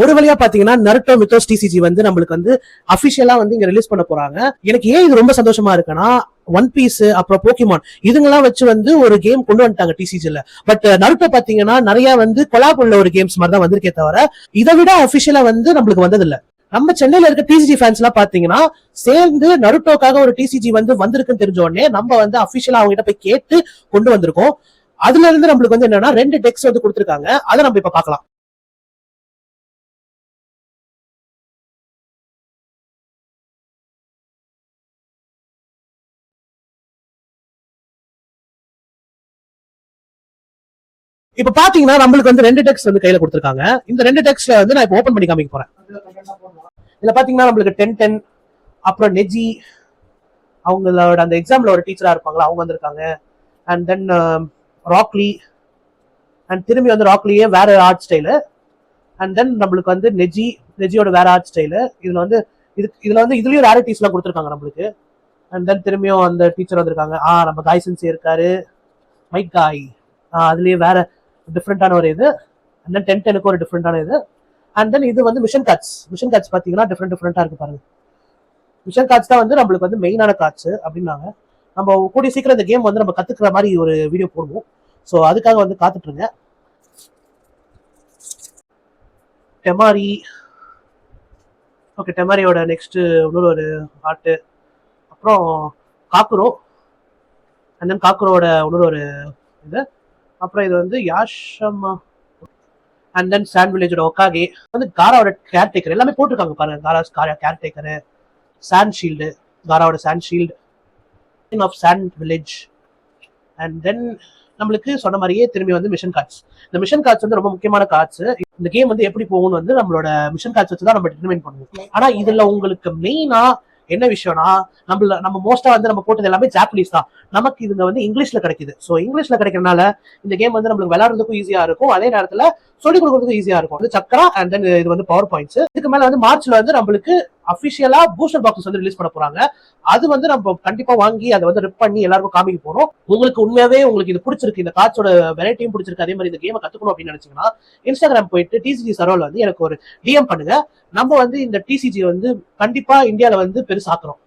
ஒரு வழியா பாத்தீங்கன்னா நருட்டோ மித்தோஸ் டிசிஜி வந்து நம்மளுக்கு வந்து அபிஷியலா வந்து இங்க ரிலீஸ் பண்ண போறாங்க. எனக்கு ஏன் இது ரொம்ப சந்தோஷமா இருக்குன்னா, ஒன் பீஸ் அப்புறம் போக்கிமான் இதுங்கெல்லாம் வச்சு வந்து ஒரு கேம் கொண்டு வந்துட்டாங்க டிசிஜில. பட் நருட்டோ பாத்தீங்கன்னா நிறைய வந்து கொலாப் உள்ள ஒரு கேம்ஸ் மாதிரி தான் வந்திருக்கே தவிர இதை விட அபிஷியலா வந்து நம்மளுக்கு வந்தது இல்ல. நம்ம சென்னையில இருக்க டிசிஜி ஃபேன்ஸ் எல்லாம் பாத்தீங்கன்னா சேர்ந்து நருட்டோக்காக ஒரு டிசிஜி வந்து வந்திருக்குன்னு தெரிஞ்ச உடனே நம்ம வந்து அபிஷியலா அவங்க கிட்ட போய் கேட்டு கொண்டு வந்திருக்கோம். அதுல இருந்து நம்மளுக்கு வந்து என்னன்னா 2 டெக்ஸ் வந்து கொடுத்திருக்காங்க. அதை நம்ம இப்ப பாக்கலாம். இப்ப பாத்தீங்கன்னா நம்மளுக்கு வந்து 2 டெக்ஸ்ட் வந்து கையில கொடுத்திருக்காங்க. இந்த 2 டெக்ஸ்ட்ல வந்து நான் இப்ப ஓபன் பண்ணி காமிக்க போறேன். இதுல பாத்தீங்கன்னா நம்மளுக்கு 10 அப்புறம் நெஜி அவங்களோட அந்த எக்ஸாம்ல ஒரு டீச்சரா இருப்பாங்களா அவங்க வந்திருக்காங்க. அண்ட் தென் ராக்லி அண்ட் திரும்பி வந்து ராக்லியே வேற ஆர்ட் ஸ்டைலு. அண்ட் தென் நம்மளுக்கு வந்து நெஜியோட வேற ஆர்ட் ஸ்டைலு. இதுல வந்து இதுலயும் ரேரிட்டிஸ் எல்லாம் கொடுத்துருக்காங்க நம்மளுக்கு. அண்ட் தென் திரும்பியும் அந்த டீச்சர் வந்திருக்காங்க. நம்ம காய் சென்சி இருக்காரு, மைக் காய். அதுலயே வேற டிஃப்ரெண்டான ஒரு இது. அண்ட் தென் 10 ஒரு டிஃப்ரெண்டான இது. அண்ட் தென் இது வந்து மிஷன் கார்ட்ஸ் பாத்தீங்கன்னா டிஃப்ரெண்டா இருக்கு பாருங்க. மிஷன் கார்ட்ஸ் தான் வந்து நம்மளுக்கு வந்து மெயினான கார்ட்ஸ் அப்படின்னாங்க. நம்ம கூடிய சீக்கிரம் இந்த கேம் வந்து நம்ம கத்துக்கிற மாதிரி ஒரு வீடியோ போடுவோம். ஸோ அதுக்காக வந்து காத்துட்டு இருங்க. டெமாரி, ஓகே, டெமாரியோட நெக்ஸ்ட் இன்னொரு ஒரு ஆர்ட். அப்புறம் காக்குரோ, அண்ட் தென் காக்குரோட இன்னொரு ஒரு இது. அப்புறம் இது வந்து யாஷமா, அண்ட் தென் சாண்ட் வில்லேஜோட ஒக்காகே வந்து காராவோட கேர்டேக்கர் எல்லாமே போட்டிருக்காங்க பாருங்க. காரா கேர்டேக்கர், சாண்ட் ஷீல்டு, காராவோட sand shield of sand village. And then நம்மளுக்கு சொன்ன மாதிரியே திரும்பி வந்து மிஷன் கார்ட்ஸ். இந்த மிஷன் கார்ட்ஸ் வந்து ரொம்ப முக்கியமான கார்ட்ஸ். இந்த கேம் வந்து எப்படி போகும்னு வந்து நம்மளோட மிஷன் கார்ட்ஸ் வச்சு தான் நம்ம டிட்டர்மைன் பண்ணுவோம். ஆனா இதுல உங்களுக்கு மெயினா என்ன விஷயம்னா, நம்ம மோஸ்டா வந்து நம்ம போட்டது எல்லாமே ஜாப்பனீஸ் தான். நமக்கு இதுங்க வந்து இங்கிலீஷ்ல கிடைக்குது. ஸோ இங்கிலீஷ்ல கிடைக்கிறதுனால இந்த கேம் வந்து நம்மளுக்கு விளையாடுறதுக்கும் ஈஸியா இருக்கும், அதே நேரத்துல சொல்லிக் கொடுக்கறதுக்கும் ஈஸியா இருக்கும். வந்து சக்கரா அண்ட் தென் இது வந்து பவர் பாயிண்ட்ஸ். இதுக்கு மேல வந்து மார்ச்ல வந்து நம்மளுக்கு அபிஷியலா பூஸ்டர் பாக்ஸ் வந்து ரிலீஸ் பண்ண போறாங்க. அது வந்து நம்ம கண்டிப்பா வாங்கி அதை வந்து ரிப் பண்ணி எல்லாருக்கும் காமிக்க போறோம். உங்களுக்கு உண்மையாவே உங்களுக்கு இது பிடிச்சிருக்கு, இந்த கார்ட்ஸோட வெரைட்டியும் பிடிச்சிருக்கு, அதே மாதிரி இந்த கேமை கத்துக்கணும் அப்படின்னு நினைச்சீங்கன்னா இன்ஸ்டாகிராம் போயிட்டு டிசிஜி சரோல வந்து எனக்கு ஒரு டிஎம் பண்ணுங்க. நம்ம வந்து இந்த டிசிஜி வந்து கண்டிப்பா இந்தியால வந்து பெருசாக்குறோம்.